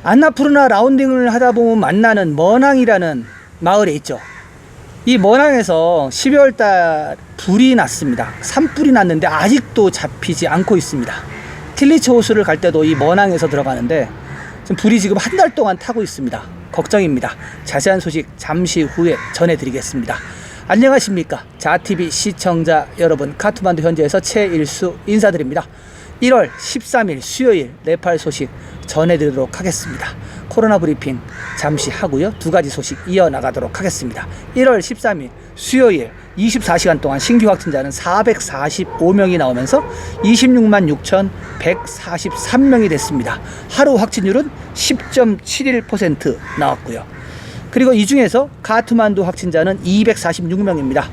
안나푸르나 라운딩을 하다 보면 만나는 머낭이라는 마을에 있죠. 이 머낭에서 12월달 불이 났습니다. 산불이 났는데 아직도 잡히지 않고 있습니다. 틸리처 호수를 갈 때도 이 머낭에서 들어가는데 지금 불이 지금 한 달 동안 타고 있습니다. 걱정입니다. 자세한 소식 잠시 후에 전해드리겠습니다. 안녕하십니까, 자TV 시청자 여러분, 카트만두 현지에서 최일수 인사드립니다. 1월 13일 수요일 네팔 소식 전해드리도록 하겠습니다. 코로나 브리핑 잠시 하고요, 두 가지 소식 이어나가도록 하겠습니다. 1월 13일 수요일 24시간 동안 신규 확진자는 445명이 나오면서 26만 6,143명이 됐습니다. 하루 확진율은 10.71% 나왔고요. 그리고 이 중에서 카트만두 확진자는 246명입니다.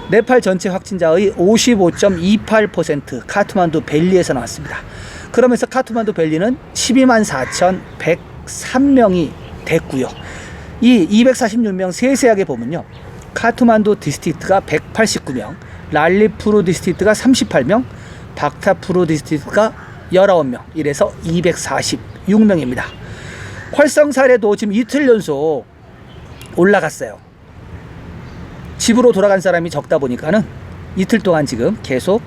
네팔 전체 확진자의 55.28% 카트만두 벨리에서 나왔습니다. 그러면서 카트만두 벨리는 12만 4,103명이 됐고요. 이 246명 세세하게 보면요, 카트만두 디스트릭트가 189명, 랄리푸르 디스트릭트가 38명, 박타푸르 디스트릭트가 19명, 이래서 246명입니다. 활성 사례도 지금 이틀 연속 올라갔어요. 집으로 돌아간 사람이 적다 보니까는 이틀 동안 지금 계속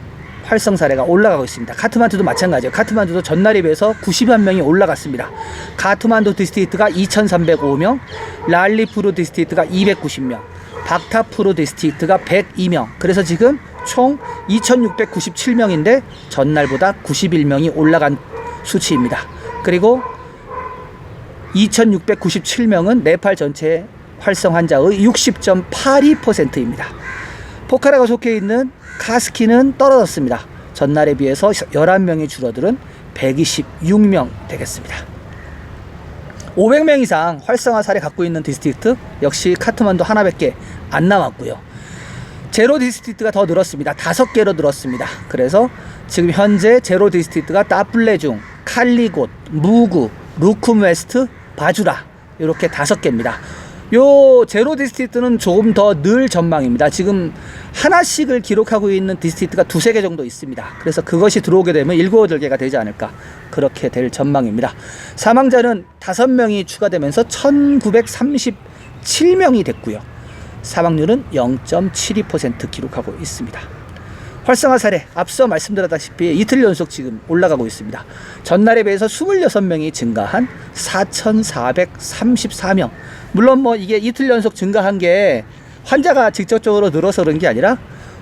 활성 사례가 올라가고 있습니다. 카트만두도 마찬가지예요. 카트만두도 전날에 비해서 90여 명이 올라갔습니다. 카트만두 디스트릭트가 2,305명, 랄리푸르 디스트릭트가 290명, 박타푸르 디스트릭트가 102명. 그래서 지금 총 2,697명인데 전날보다 91명이 올라간 수치입니다. 그리고 2,697명은 네팔 전체 활성 환자의 60.82%입니다. 포카라가 속해 있는 카스키는 떨어졌습니다. 전날에 비해서 11명이 줄어들은 126명 되겠습니다. 500명 이상 활성화 사례 갖고 있는 디스트릭트 역시 카트만두 하나밖에 안 남았고요. 제로 디스트릭트가 더 늘었습니다. 5개로 늘었습니다. 그래서 지금 현재 제로 디스트릭트가 따플레중, 칼리곳, 무구, 루쿰 웨스트, 바주라, 이렇게 5개입니다. 요 제로 디스트릭트는 조금 더 늘 전망입니다. 지금 하나씩을 기록하고 있는 디스트릭트가 2-3개 정도 있습니다. 그래서 그것이 들어오게 되면 7-8개가 되지 않을까, 그렇게 될 전망입니다. 사망자는 5명이 추가되면서 1,937명이 됐고요. 사망률은 0.72% 기록하고 있습니다. 활성화 사례 앞서 말씀드렸다시피 이틀 연속 지금 올라가고 있습니다. 전날에 비해서 26명이 증가한 4,434명. 물론 뭐 이게 이틀 연속 증가한 게 환자가 직접적으로 늘어서 그런 게 아니라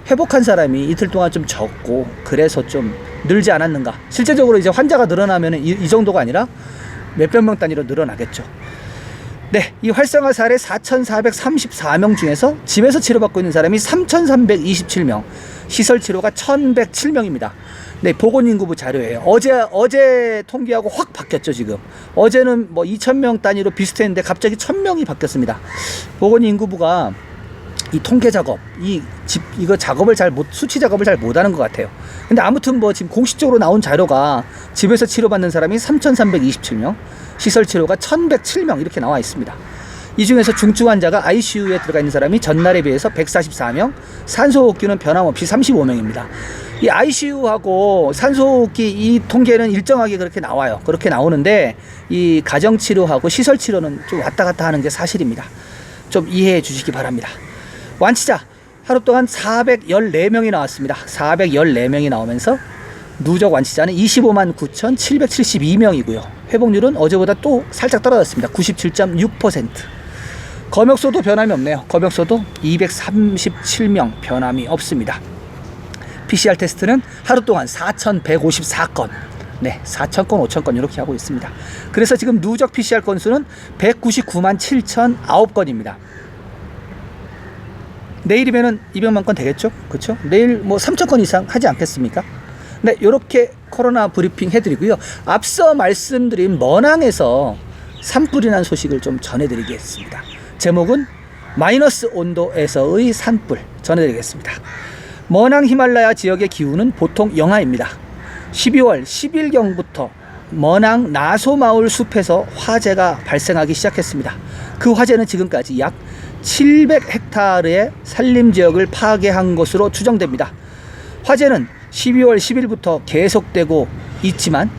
회복한 사람이 이틀 동안 좀 적고 그래서 좀 늘지 않았는가. 실제적으로 이제 환자가 늘어나면 이 정도가 아니라 몇백 명 단위로 늘어나겠죠. 네, 이 활성화 사례 4,434명 중에서 집에서 치료받고 있는 사람이 3,327명, 시설 치료가 1,107명입니다. 네, 보건인구부 자료예요. 어제 통계하고 확 바뀌었죠, 지금. 어제는 뭐 2,000명 단위로 비슷했는데 갑자기 1,000명이 바뀌었습니다. 보건인구부가 이 통계 작업, 이거 작업을 수치 작업을 잘 못하는 것 같아요. 근데 아무튼 뭐 지금 공식적으로 나온 자료가 집에서 치료받는 사람이 3,327명, 시설 치료가 1,107명 이렇게 나와 있습니다. 이 중에서 중증 환자가 ICU에 들어가 있는 사람이 전날에 비해서 144명, 산소호흡기는 변함없이 35명입니다. 이 ICU하고 산소호흡기 이 통계는 일정하게 그렇게 나와요. 그렇게 나오는데 이 가정치료하고 시설치료는 좀 왔다 갔다 하는 게 사실입니다. 좀 이해해 주시기 바랍니다. 완치자 하루 동안 414명이 나왔습니다. 414명이 나오면서 누적 완치자는 25만 9,772명이고요. 회복률은 어제보다 또 살짝 떨어졌습니다. 97.6%. 검역소도 변함이 없네요. 검역소도 237명 변함이 없습니다. PCR 테스트는 하루 동안 4,154건, 네, 4,000건, 5,000건 이렇게 하고 있습니다. 그래서 지금 누적 PCR 건수는 199만 7,009건입니다. 내일이면은 200만 건 되겠죠? 그렇죠? 내일 뭐 3,000건 이상 하지 않겠습니까? 네, 이렇게 코로나 브리핑 해드리고요. 앞서 말씀드린 머낭에서 산불이 난 소식을 좀 전해드리겠습니다. 제목은 마이너스 온도에서의 산불 전해드리겠습니다. 머낭 히말라야 지역의 기후는 보통 영하입니다. 12월 10일경부터 머낭 나소마을 숲에서 화재가 발생하기 시작했습니다. 그 화재는 지금까지 약 700헥타르의 산림지역을 파괴한 것으로 추정됩니다. 화재는 12월 10일부터 계속되고 있지만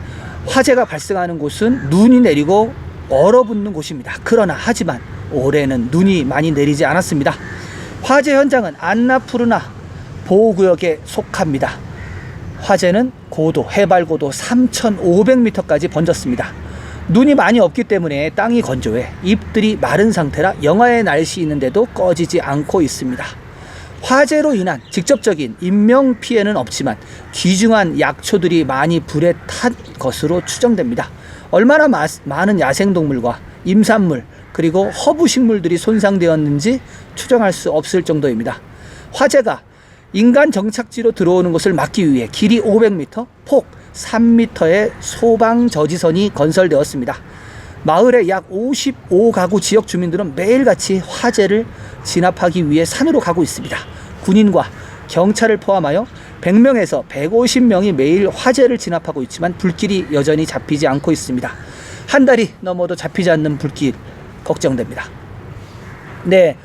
화재가 발생하는 곳은 눈이 내리고 얼어붙는 곳입니다. 그러나 하지만 올해는 눈이 많이 내리지 않았습니다. 화재 현장은 안나푸르나 보호구역에 속합니다. 화재는 고도, 해발 고도 3,500m까지 번졌습니다. 눈이 많이 없기 때문에 땅이 건조해 잎들이 마른 상태라 영하의 날씨 있는데도 꺼지지 않고 있습니다. 화재로 인한 직접적인 인명 피해는 없지만 귀중한 약초들이 많이 불에 탄 것으로 추정됩니다. 얼마나 많은 야생동물과 임산물 그리고 허브식물들이 손상되었는지 추정할 수 없을 정도입니다. 화재가 인간 정착지로 들어오는 것을 막기 위해 길이 500m, 폭 3m의 소방 저지선이 건설되었습니다. 마을의 약 55가구 지역 주민들은 매일같이 화재를 진압하기 위해 산으로 가고 있습니다. 군인과 경찰을 포함하여 100명에서 150명이 매일 화재를 진압하고 있지만 불길이 여전히 잡히지 않고 있습니다. 한 달이 넘어도 잡히지 않는 불길 걱정됩니다. 네,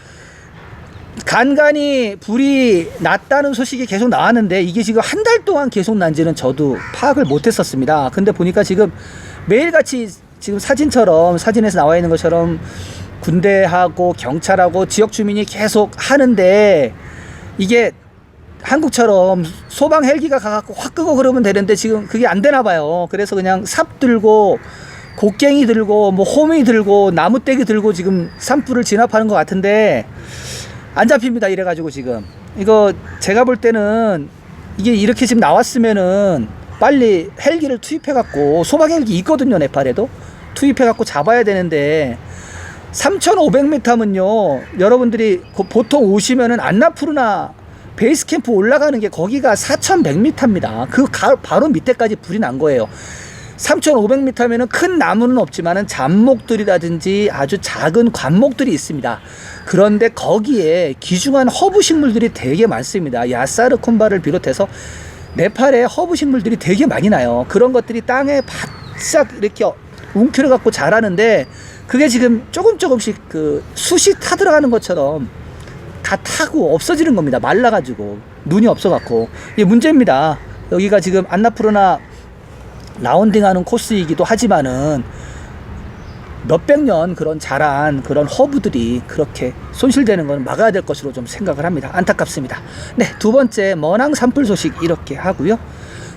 간간히 불이 났다는 소식이 계속 나왔는데 이게 지금 한 달 동안 계속 난지는 저도 파악을 못했었습니다. 근데 보니까 지금 매일같이 지금 사진에서 나와 있는 것처럼 군대하고 경찰하고 지역 주민이 계속 하는데 이게 한국처럼 소방 헬기가 가갖고 확 끄고 그러면 되는데 지금 그게 안 되나 봐요. 그래서 그냥 삽 들고 곡괭이 들고 뭐 호미 들고 나무떼기 들고 지금 산불을 진압하는 것 같은데 안 잡힙니다. 이래가지고 지금 이거 제가 볼 때는 이게 이렇게 지금 나왔으면은 빨리 헬기를 투입해갖고 소방 헬기 있거든요. 네팔에도 투입해갖고 잡아야 되는데 3,500m면요 여러분들이 보통 오시면은 안나푸르나 베이스 캠프 올라가는 게 거기가 4,100m입니다. 그 바로 밑에까지 불이 난 거예요. 3,500m면은 큰 나무는 없지만은 잡목들이라든지 아주 작은 관목들이 있습니다. 그런데 거기에 귀중한 허브 식물들이 되게 많습니다. 야사르콤바를 비롯해서 네팔에 허브 식물들이 되게 많이 나요. 그런 것들이 땅에 바싹 이렇게 웅크려 갖고 자라는데 그게 지금 조금씩 그 숯이 타들어가는 것처럼 다 타고 없어지는 겁니다. 말라가지고 눈이 없어갖고 이게 문제입니다. 여기가 지금 안나푸르나 라운딩하는 코스이기도 하지만은 몇백 년 그런 자란 그런 허브들이 그렇게 손실되는 건 막아야 될 것으로 좀 생각을 합니다. 안타깝습니다. 네, 두 번째 머낭 산불 소식 이렇게 하고요.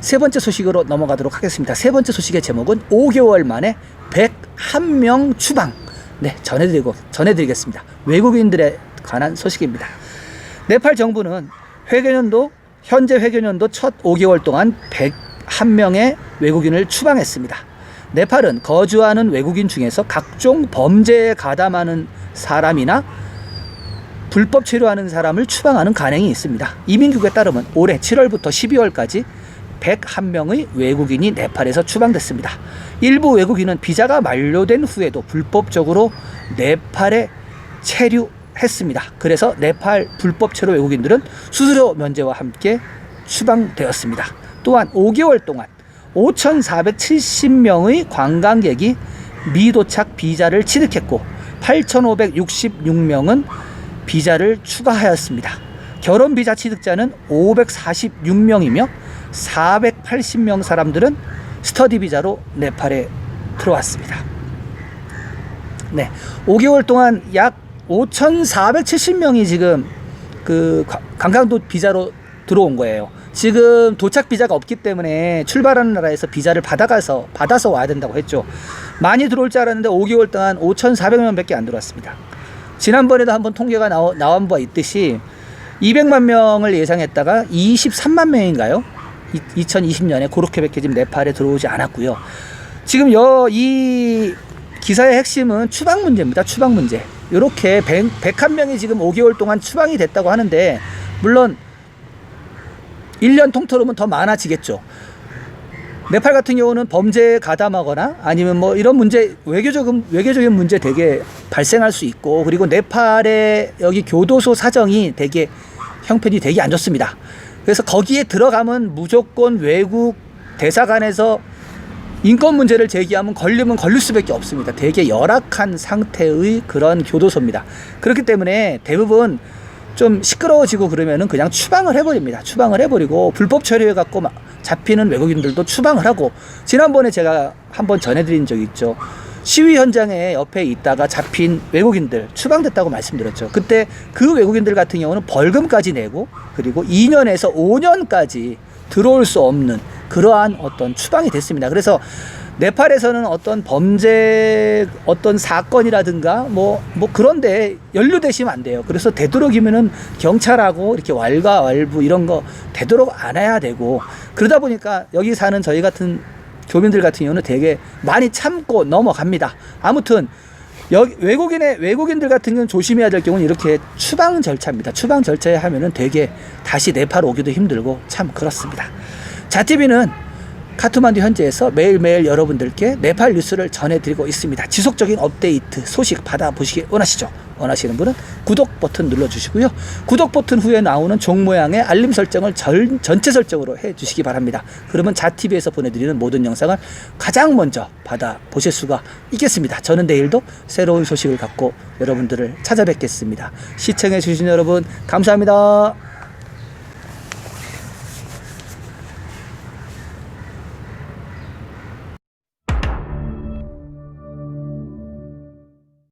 세 번째 소식으로 넘어가도록 하겠습니다. 세 번째 소식의 제목은 5개월 만에 101명 추방. 네, 전해드리겠습니다. 외국인들에 관한 소식입니다. 네팔 정부는 현재 회계년도 첫 5개월 동안 101명의 외국인을 추방했습니다. 네팔은 거주하는 외국인 중에서 각종 범죄에 가담하는 사람이나 불법 체류하는 사람을 추방하는 관행이 있습니다. 이민국에 따르면 올해 7월부터 12월까지 101명의 외국인이 네팔에서 추방됐습니다. 일부 외국인은 비자가 만료된 후에도 불법적으로 네팔에 체류했습니다. 그래서 네팔 불법 체류 외국인들은 수수료 면제와 함께 추방되었습니다. 또한 5개월 동안 5,470명의 관광객이 미도착 비자를 취득했고 8,566명은 비자를 추가하였습니다. 결혼 비자 취득자는 546명이며 480명 사람들은 스터디 비자로 네팔에 들어왔습니다. 네, 5개월 동안 약 5,470명이 지금 그 관광도 비자로 들어온 거예요. 지금 도착 비자가 없기 때문에 출발하는 나라에서 비자를 받아서 와야 된다고 했죠. 많이 들어올 줄 알았는데 5개월 동안 5,400명 밖에 안 들어왔습니다. 지난번에도 한번 통계가 나온 바가 있듯이 200만 명을 예상했다가 23만 명인가요? 2020년에 그렇게밖에 지금 네팔에 들어오지 않았고요. 지금 이 기사의 핵심은 추방 문제입니다. 추방 문제. 이렇게 101명이 지금 5개월 동안 추방이 됐다고 하는데 물론 1년 통틀어보면 더 많아지겠죠. 네팔 같은 경우는 범죄에 가담하거나 아니면 뭐 이런 문제, 외교적인 문제 되게 발생할 수 있고, 그리고 네팔의 여기 교도소 사정이 되게 형편이 되게 안 좋습니다. 그래서 거기에 들어가면 무조건 외국 대사관에서 인권 문제를 제기하면 걸릴 수밖에 없습니다. 되게 열악한 상태의 그런 교도소입니다. 그렇기 때문에 대부분 좀 시끄러워지고 그러면은 그냥 추방을 해버립니다. 추방을 해버리고 불법 체류해갖고 잡히는 외국인들도 추방을 하고, 지난번에 제가 한번 전해드린 적이 있죠. 시위 현장에 옆에 있다가 잡힌 외국인들 추방됐다고 말씀드렸죠. 그때 그 외국인들 같은 경우는 벌금까지 내고 그리고 2년에서 5년까지 들어올 수 없는 그러한 어떤 추방이 됐습니다. 그래서 네팔에서는 어떤 범죄 어떤 사건이라든가 뭐 그런데 연루되시면 안 돼요. 그래서 되도록이면은 경찰하고 이렇게 왈가왈부 이런 거 되도록 안 해야 되고, 그러다 보니까 여기 사는 저희 같은 교민들 같은 경우는 되게 많이 참고 넘어갑니다. 아무튼 여기 외국인들 같은 경우는 조심해야 될 경우는 이렇게 추방 절차입니다. 추방 절차에 하면은 되게 다시 네팔 오기도 힘들고 참 그렇습니다. 자티비는 카트만두 현지에서 매일매일 여러분들께 네팔 뉴스를 전해드리고 있습니다. 지속적인 업데이트 소식 받아보시길 원하시죠? 원하시는 분은 구독 버튼 눌러주시고요. 구독 버튼 후에 나오는 종 모양의 알림 설정을 전체 설정으로 해주시기 바랍니다. 그러면 자티비에서 보내드리는 모든 영상을 가장 먼저 받아보실 수가 있겠습니다. 저는 내일도 새로운 소식을 갖고 여러분들을 찾아뵙겠습니다. 시청해주신 여러분 감사합니다.